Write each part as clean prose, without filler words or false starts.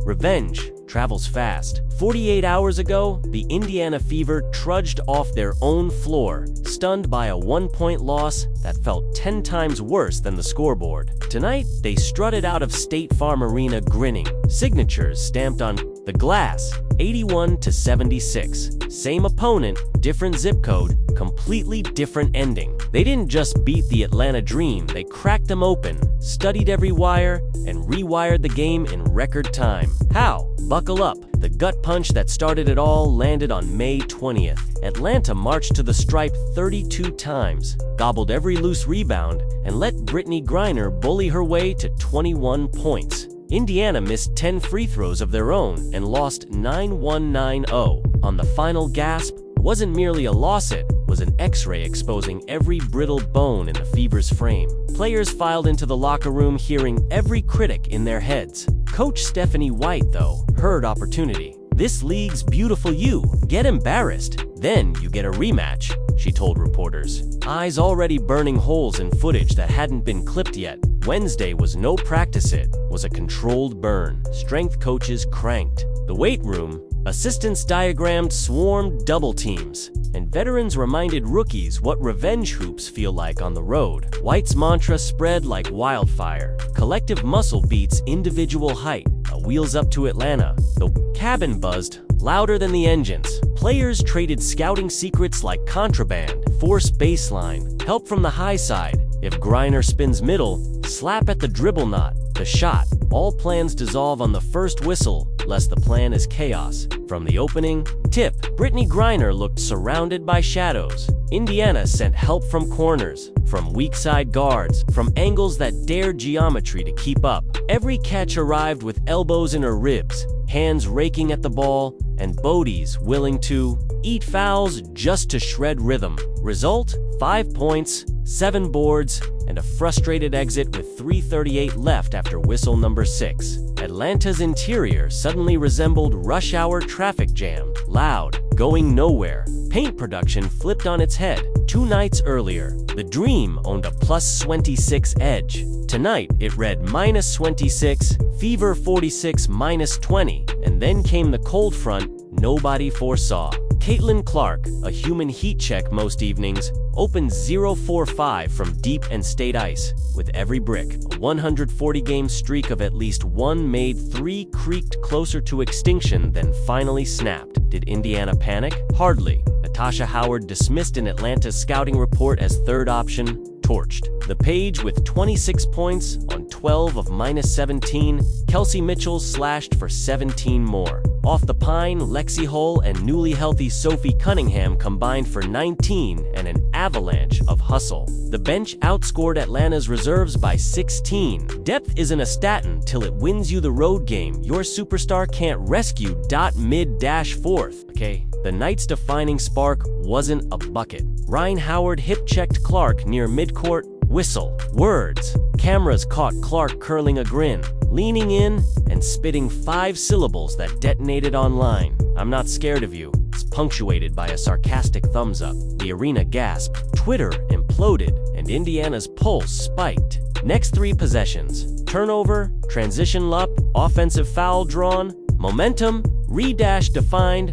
Revenge travels fast. 48 hours ago, the Indiana Fever trudged off their own floor, stunned by a 1-point loss that felt 10 times worse than the scoreboard. Tonight, they strutted out of State Farm Arena grinning, signatures stamped on the glass, 81-76. Same opponent, different zip code, completely different ending. They didn't just beat the Atlanta Dream, they cracked them open, studied every wire, and rewired the game in record time. How? Buckle up. The gut punch that started it all landed on May 20th. Atlanta marched to the stripe 32 times, gobbled every loose rebound, and let Brittney Griner bully her way to 21 points. Indiana missed 10 free throws of their own and lost 9-1-9-0. On the final gasp, it wasn't merely a loss, it was an X-ray exposing every brittle bone in the Fever's frame. Players filed into the locker room hearing every critic in their heads. Coach Stephanie White, though, heard opportunity. "This league's beautiful you. Get embarrassed. Then you get a rematch," she told reporters. Eyes already burning holes in footage that hadn't been clipped yet. Wednesday was no practice, it was a controlled burn. Strength coaches cranked. The weight room, assistants diagrammed swarmed double teams, and veterans reminded rookies what revenge hoops feel like on the road. White's mantra spread like wildfire. Collective muscle beats individual height. A wheels up to Atlanta. The cabin buzzed louder than the engines. Players traded scouting secrets like contraband, force baseline, help from the high side. If Griner spins middle, slap at the dribble knot. The shot. All plans dissolve on the first whistle, lest the plan is chaos. From the opening tip, Brittney Griner looked surrounded by shadows. Indiana sent help from corners, from weak side guards, from angles that dared geometry to keep up. Every catch arrived with elbows in her ribs, hands raking at the ball, and bodies willing to eat fouls just to shred rhythm. Result? 5 points, 7 boards, and a frustrated exit with 3:38 left after whistle number 6. Atlanta's interior suddenly resembled rush hour traffic jam, loud, going nowhere. Paint production flipped on its head. 2 nights earlier, the Dream owned a +26 edge. Tonight, it read -26, Fever 46 -20, and then came the cold front nobody foresaw. Caitlin Clark, a human heat check most evenings, opened 0-4-5 from deep and stayed ice. With every brick, a 140-game streak of at least one made 3 creaked closer to extinction than finally snapped. Did Indiana panic? Hardly. Natasha Howard dismissed an Atlanta scouting report as third option, torched. The Page with 26 points on 12 of -17, Kelsey Mitchell slashed for 17 more. Off the pine, Lexi Hull and newly healthy Sophie Cunningham combined for 19 and an avalanche of hustle. The bench outscored Atlanta's reserves by 16. Depth isn't a statin till it wins you the road game. Your superstar can't rescue mid-4th, okay? The night's defining spark wasn't a bucket. Ryan Howard hip-checked Clark near midcourt. Whistle. Words. Cameras caught Clark curling a grin, leaning in, and spitting 5 syllables that detonated online. "I'm not scared of you." It's punctuated by a sarcastic thumbs up. The arena gasped. Twitter imploded, and Indiana's pulse spiked. Next 3 possessions. Turnover, transition lup, offensive foul drawn, momentum, re-dash defined,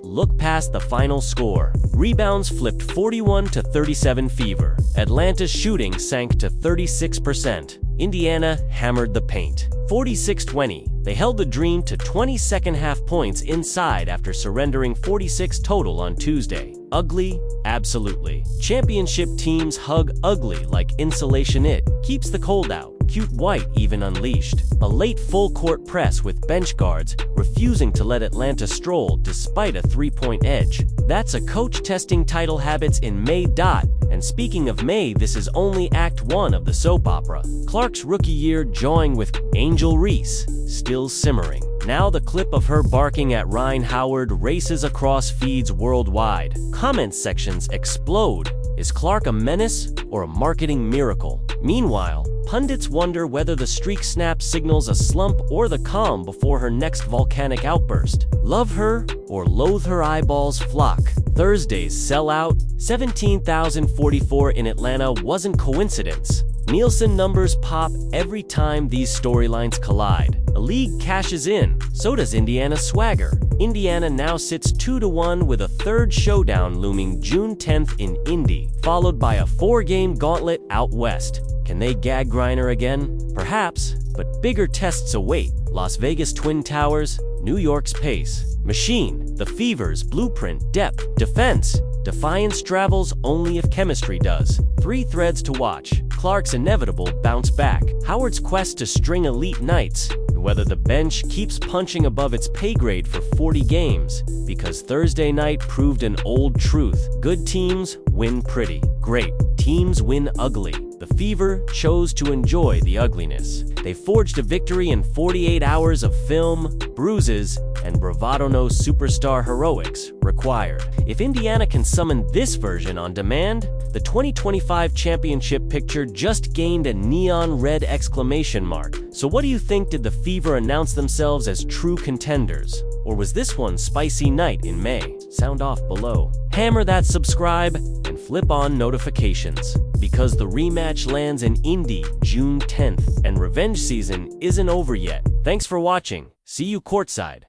look past the final score. Rebounds flipped 41-37 Fever. Atlanta's shooting sank to 36%. Indiana hammered the paint. 46-20. They held the Dream to 20 second-half points inside after surrendering 46 total on Tuesday. Ugly? Absolutely. Championship teams hug ugly like insulation. It keeps the cold out. Cute White even unleashed. A late full-court press with bench guards refusing to let Atlanta stroll despite a 3-point edge. That's a coach testing title habits in May. And speaking of May, this is only Act 1 of the soap opera. Clark's rookie year jawing with Angel Reese, still simmering. Now the clip of her barking at Ryan Howard races across feeds worldwide. Comment sections explode. Is Clark a menace or a marketing miracle? Meanwhile, pundits wonder whether the streak snap signals a slump or the calm before her next volcanic outburst. Love her or loathe her, eyeballs flock. Thursday's sellout, 17,044 in Atlanta, wasn't coincidence. Nielsen numbers pop every time these storylines collide. A league cashes in, so does Indiana's swagger. Indiana now sits 2-1 with a third showdown looming June 10th in Indy, followed by a 4-game gauntlet out west. Can they gag Griner again? Perhaps, but bigger tests await. Las Vegas Twin Towers, New York's pace. Machine, the Fever's blueprint, depth, defense. Defiance travels only if chemistry does. 3 threads to watch. Clark's inevitable bounce back. Howard's quest to string elite nights. And whether the bench keeps punching above its pay grade for 40 games. Because Thursday night proved an old truth. Good teams win pretty. Great teams win ugly. The Fever chose to enjoy the ugliness. They forged a victory in 48 hours of film, bruises, and bravado no superstar heroics required. If Indiana can summon this version on demand, the 2025 championship picture just gained a neon red exclamation mark. So what do you think? Did the Fever announce themselves as true contenders? Or was this one spicy night in May? Sound off below. Hammer that subscribe and flip on notifications, because the rematch lands in Indy June 10th, and revenge season isn't over yet. Thanks for watching. See you courtside.